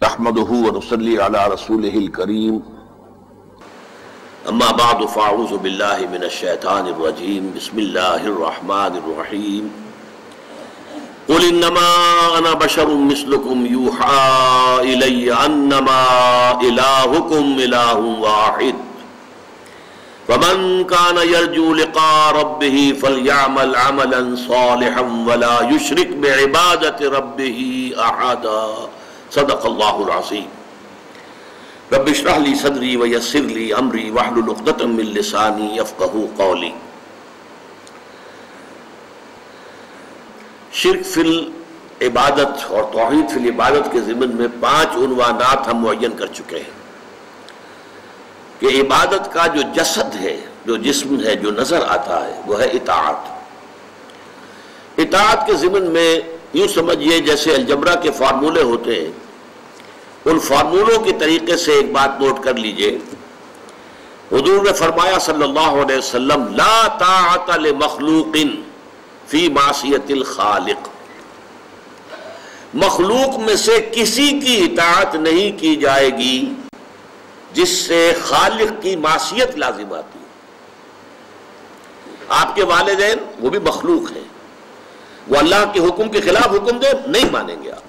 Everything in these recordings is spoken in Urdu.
نحمده ونصلي على رسوله الكريم اما بعد فاعوذ بالله من الشيطان الرجيم بسم الله الرحمن الرحيم قل انما انا بشر مثلكم يوحى الي انما الهكم اله واحد فمن كان يرجو لقاء ربه فليعمل عملا صالحا ولا يشرك بعبادة ربه احدا صدق اللہ العظیم رب اشرح لی صدری ویسر لی امری واحلل عقدۃ من لسانی یفقہوا قولی۔ شرک فی العبادت اور توحید فی العبادت کے ضمن میں 5 عنوانات ہم معین کر چکے ہیں کہ عبادت کا جو جسد ہے، جو جسم ہے، جو نظر آتا ہے، وہ ہے اطاعت۔ اطاعت کے ضمن میں یوں سمجھیے جیسے الجبرا کے فارمولے ہوتے ہیں، ان فارمولوں کے طریقے سے ایک بات نوٹ کر لیجئے۔ حضور نے فرمایا صلی اللہ علیہ وسلم لا طاعت لمخلوق فی معصیت الخالق، مخلوق میں سے کسی کی اطاعت نہیں کی جائے گی جس سے خالق کی معصیت لازم آتی ہے۔ آپ کے والدین وہ بھی مخلوق ہیں، وہ اللہ کے حکم کے خلاف حکم دے نہیں مانیں گے آپ،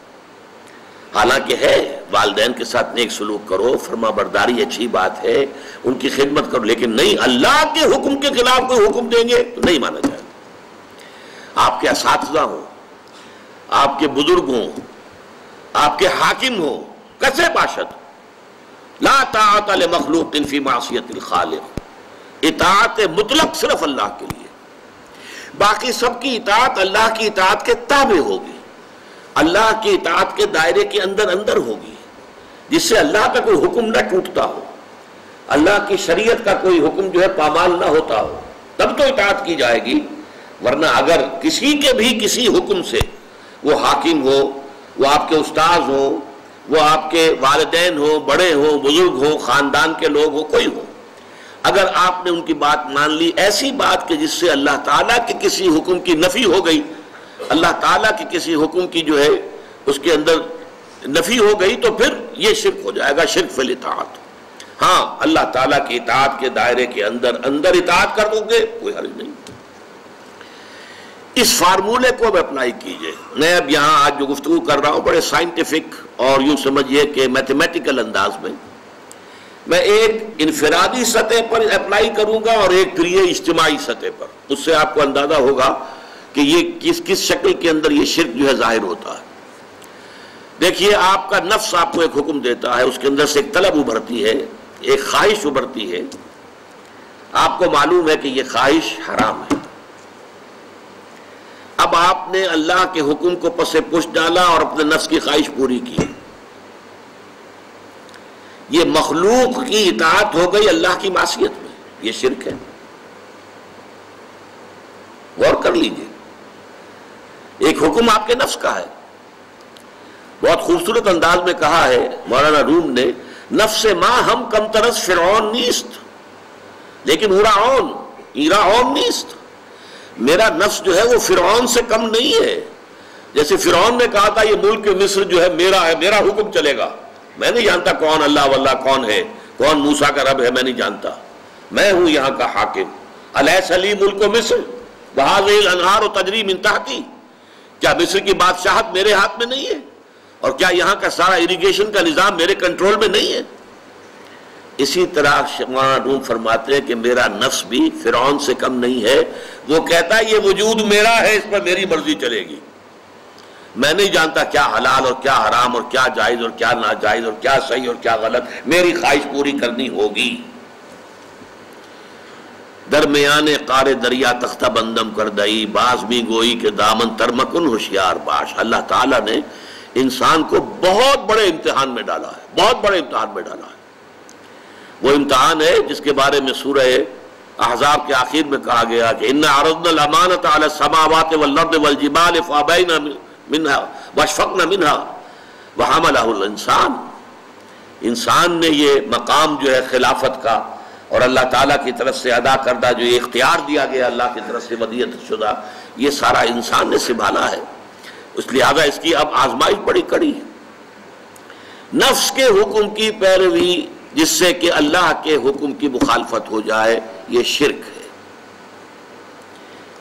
حالانکہ ہے والدین کے ساتھ نیک سلوک کرو، فرما برداری اچھی بات ہے، ان کی خدمت کرو، لیکن نہیں اللہ کے حکم کے خلاف کوئی حکم دیں گے تو نہیں مانا جائے گا۔ آپ کے اساتذہ ہوں، آپ کے بزرگ ہوں، آپ کے حاکم ہوں، کسے باشد، لا طاعت لمخلوق فی معصیت الخالق، اطاعت مطلق صرف اللہ کے لیے، باقی سب کی اطاعت اللہ کی اطاعت کے تابع ہوگی، اللہ کی اطاعت کے دائرے کے اندر ہوگی، جس سے اللہ کا کوئی حکم نہ ٹوٹتا ہو، اللہ کی شریعت کا کوئی حکم جو ہے پامال نہ ہوتا ہو، تب تو اطاعت کی جائے گی۔ ورنہ اگر کسی کے بھی کسی حکم سے، وہ حاکم ہو، وہ آپ کے استاذ ہوں، وہ آپ کے والدین ہوں، بڑے ہوں، بزرگ ہوں، خاندان کے لوگ ہوں، کوئی ہو، اگر آپ نے ان کی بات مان لی، ایسی بات کہ جس سے اللہ تعالیٰ کے کسی حکم کی نفی ہو گئی، اللہ تعالیٰ کے کسی حکم کی جو ہے اس کے اندر نفی ہو گئی، تو پھر یہ شرک ہو جائے گا، شرک فی الاطاعت۔ ہاں اللہ تعالیٰ کی اطاعت کے دائرے کے اندر اطاعت کر دو گے کوئی حرج نہیں۔ اس فارمولے کو اب اپلائی کیجئے۔ میں اب یہاں آج جو گفتگو کر رہا ہوں بڑے سائنٹیفک اور یوں سمجھیے کہ میتھمیٹیکل انداز میں ایک انفرادی سطح پر اپلائی کروں گا اور ایک پھر یہ اجتماعی سطح پر، اس سے آپ کو اندازہ ہوگا کہ یہ کس شکل کے اندر یہ شرک جو ہے ظاہر ہوتا ہے۔ دیکھیے آپ کا نفس آپ کو ایک حکم دیتا ہے، اس کے اندر سے ایک طلب ابھرتی ہے، ایک خواہش ابھرتی ہے، آپ کو معلوم ہے کہ یہ خواہش حرام ہے، اب آپ نے اللہ کے حکم کو پس پش ڈالا اور اپنے نفس کی خواہش پوری کی، یہ مخلوق کی اطاعت ہو گئی اللہ کی معصیت میں، یہ شرک ہے، غور کر لیجئے۔ ایک حکم آپ کے نفس کا ہے، بہت خوبصورت انداز میں کہا ہے مولانا روم نے، نفس ما ہم کم ترس فرعون نیست لیکن ایراعون نیست، میرا نفس جو ہے وہ فرعون سے کم نہیں ہے۔ جیسے فرعون نے کہا تھا یہ ملک مصر جو ہے میرا ہے، میرا حکم چلے گا، میں نہیں جانتا کون اللہ واللہ کون ہے، کون موسیٰ کا رب ہے، میں نہیں جانتا، میں ہوں یہاں کا حاکم، الیس لی ملک مصر وہذہ الانہار تجری من تحتی، کیا مصر کی بادشاہت میرے ہاتھ میں نہیں ہے، اور کیا یہاں کا سارا اریگیشن کا نظام میرے کنٹرول میں نہیں ہے؟ اسی طرح مولانا روم فرماتے ہیں کہ میرا نفس بھی فرعون سے کم نہیں ہے، وہ کہتا ہے یہ وجود میرا ہے، اس پر میری مرضی چلے گی، میں نہیں جانتا کیا حلال اور کیا حرام اور کیا جائز اور کیا ناجائز اور کیا صحیح اور کیا غلط، میری خواہش پوری کرنی ہوگی۔ درمیان قار دریا تختہ بندم کر دئی، باز بھی گوئی کہ دامن ترمکن ہوشیار باش۔ اللہ تعالیٰ نے انسان کو بہت بڑے امتحان میں ڈالا ہے، بہت بڑے امتحان میں ڈالا ہے۔ وہ امتحان ہے جس کے بارے میں سورہ احزاب کے آخر میں کہا گیا کہ اِنَّا عَرَضْنَا الْأَمَانَةَ عَلَى السَّمَاوَاتِ وَالْأَرْضِ وَالْجِبَالِ فَأَبَيْنَ مِنْهَا وَأَشْفَقْنَ مِنْهَا وَحَمَلَهُ الْإِنسَانُ، انسان نے یہ مقام جو ہے خلافت کا اور اللہ تعالیٰ کی طرف سے ادا کردہ جو یہ اختیار دیا گیا اللہ کی طرف سے ودیعت شدہ، یہ سارا انسان نے سنبھالا ہے، اس لہذا اس کی اب آزمائش بڑی کڑی ہے۔ نفس کے حکم کی پیروی جس سے کہ اللہ کے حکم کی مخالفت ہو جائے، یہ شرک ہے۔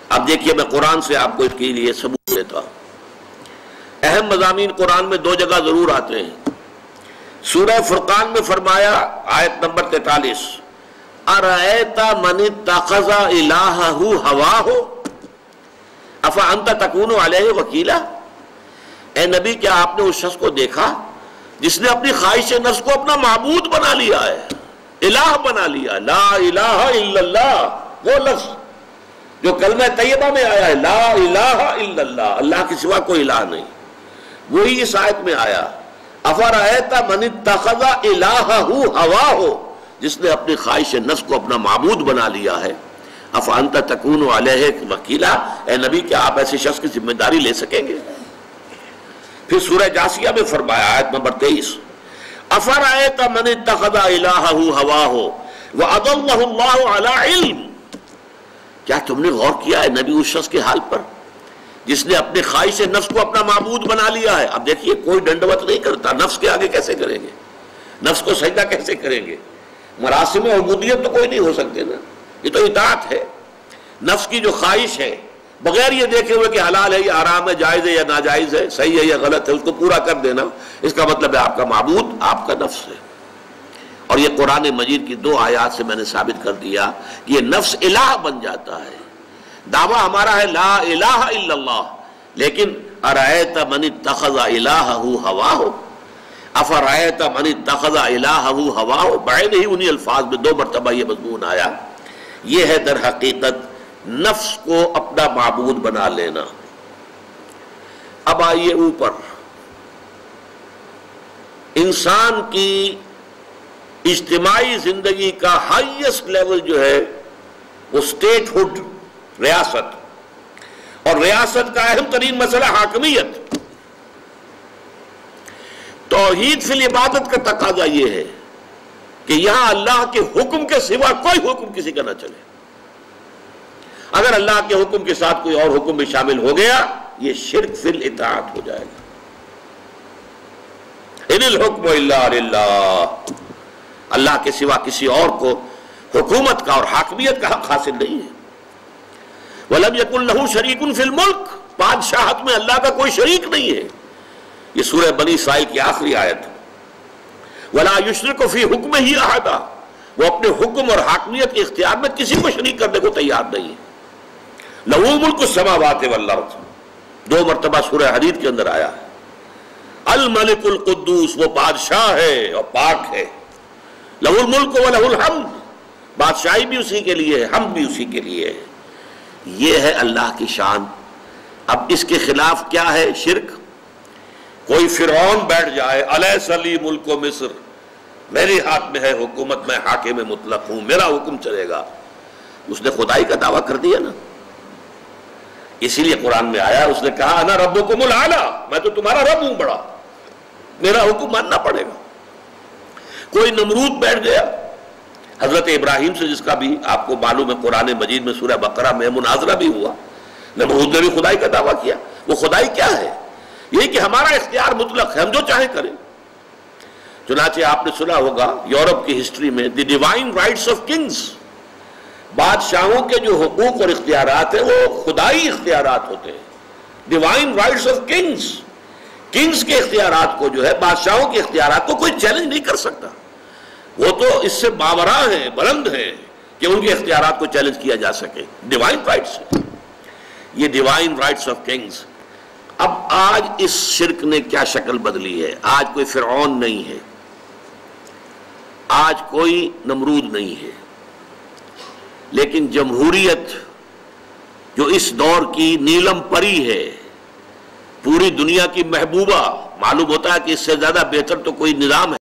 اب دیکھیے میں قرآن سے آپ کو اس کے لیے ثبوت دیتا ہوں۔ اہم مضامین قرآن میں دو جگہ ضرور آتے ہیں۔ سورہ فرقان میں فرمایا آیت نمبر 43، اَرَأَيْتَ مَنِ اتَّخَذَ إِلَٰهَهُ هَوَاهُ أَفَأَنْتَ تَكُونُ عَلَيْهِ وَكِيلًا۔ اے نبی کیا آپ نے اس شخص کو دیکھا جس نے اپنی خواہش نفس کو اپنا معبود بنا لیا ہے، الہ بنا لیا، لا الہ الا اللہ، وہ لفظ جو کلمہ طیبہ میں آیا ہے، لا الہ الا اللہ، اللہ کے سوا کوئی الہ نہیں، وہی اس آیت میں آیا، افرأیت من اتخذ الہہ ہواہ، جس نے اپنی خواہش نفس کو اپنا معبود بنا لیا ہے، افانت تکون علیہ وکیلا، اے نبی کیا آپ ایسے شخص کی ذمہ داری لے سکیں گے؟ پھر سورہ جاسیہ میں فرمایا آیت نمبر 23، افرأیت من اتخذ الہہ ہواہ وَأَضَلَّهُ اللَّهُ عَلَىٰ عِلْمٍ، کیا تم نے غور کیا ہے نبی اس شخص کے حال پر جس نے اپنے خواہش نفس کو اپنا معبود بنا لیا ہے؟ اب دیکھیے کوئی ڈنڈوت نہیں کرتا، نفس کے آگے کیسے کریں گے، نفس کو سجدہ کیسے کریں گے، مراسم عبودیت تو کوئی نہیں ہو سکتے نا، یہ تو اطاعت ہے۔ نفس کی جو خواہش ہے بغیر یہ دیکھے ہوئے کہ حلال ہے یا حرام ہے، جائز ہے یا ناجائز ہے، صحیح ہے یا غلط ہے، اس کو پورا کر دینا، اس کا مطلب ہے آپ کا معبود آپ کا نفس ہے۔ اور یہ قرآن مجید کی دو آیات سے میں نے ثابت کر دیا کہ یہ نفس الہ بن جاتا ہے۔ دعویٰ ہمارا ہے لا الہ الا اللہ، لیکن ارأیت من اتخذ الہہ ہواہ، افرأیت من اتخذ الہہ ہواہ، بعین ہی انہی الفاظ میں 2 مرتبہ یہ مضمون آیا۔ یہ ہے در حقیقت نفس کو اپنا معبود بنا لینا۔ اب آئیے اوپر، انسان کی اجتماعی زندگی کا ہائیسٹ لیول جو ہے وہ اسٹیٹ ہوڈ، ریاست، اور ریاست کا اہم ترین مسئلہ حاکمیت۔ توحید فی العبادت کا تقاضا یہ ہے کہ یہاں اللہ کے حکم کے سوا کوئی حکم کسی کا نہ چلے۔ اگر اللہ کے حکم کے ساتھ کوئی اور حکم بھی شامل ہو گیا یہ شرک فی الاطاعت ہو جائے گا۔ ان الحکم الا للہ، اللہ کے سوا کسی اور کو حکومت کا اور حاکمیت کا حق حاصل نہیں ہے۔ وَلَمْ يَكُنْ لَهُ شَرِيكٌ فِي الْمُلْكِ، بادشاہت میں اللہ کا کوئی شریک نہیں ہے۔ یہ سورہ بنی اسرائیل کی آخری آیت۔ وَلَا يُشْرِكُ فِي حُكْمِهِ أَحَدًا، وہ اپنے حکم اور حاکمیت کے اختیار میں کسی کو شریک کرنے کو تیار نہیں ہے۔ لَهُ مُلْكُ السَّمَاوَاتِ وَالْأَرْضِ، 2 مرتبہ سورہ حدید کے اندر آیا ہے۔ الملک القدوس، وہ بادشاہ ہے اور پاک ہے۔ لَهُ الْمُلْكُ وَلَهُ الْحَمْدُ، بادشاہی بھی اسی کے لیے ہے، حمد بھی اسی کے لیے ہے۔ یہ ہے اللہ کی شان۔ اب اس کے خلاف کیا ہے؟ شرک۔ کوئی فرعون بیٹھ جائے، الیس لی ملک مصر، میرے ہاتھ میں ہے حکومت، میں حاکم مطلق ہوں، میرا حکم چلے گا، اس نے خدائی کا دعویٰ کر دیا نا۔ اسی لیے قرآن میں آیا، اس نے کہا انا ربکم الاعلی، میں تو تمہارا رب ہوں بڑا، میرا حکم ماننا پڑے گا۔ کوئی نمرود بیٹھ گیا، حضرت ابراہیم سے جس کا بھی آپ کو معلوم ہے قرآن مجید میں سورہ بقرہ میں مناظرہ بھی ہوا، نمرود نے بھی خدائی کا دعویٰ کیا۔ وہ خدائی کیا ہے؟ یہی کہ ہمارا اختیار مطلق ہے، ہم جو چاہیں کریں۔ چنانچہ آپ نے سنا ہوگا یورپ کی ہسٹری میں the divine rights of kings, بادشاہوں کے جو حقوق اور اختیارات ہیں وہ خدائی اختیارات ہوتے ہیں۔ Divine rights of kings, kings کے اختیارات کو جو ہے، بادشاہوں کے اختیارات کو کوئی چیلنج نہیں کر سکتا، وہ تو اس سے باوراء ہیں، بلند ہیں کہ ان کے اختیارات کو چیلنج کیا جا سکے۔ ڈیوائن رائٹس، یہ ڈیوائن رائٹس آف کنگز۔ اب آج اس شرک نے کیا شکل بدلی ہے؟ آج کوئی فرعون نہیں ہے، آج کوئی نمرود نہیں ہے، لیکن جمہوریت جو اس دور کی نیلم پری ہے، پوری دنیا کی محبوبہ، معلوم ہوتا ہے کہ اس سے زیادہ بہتر تو کوئی نظام ہے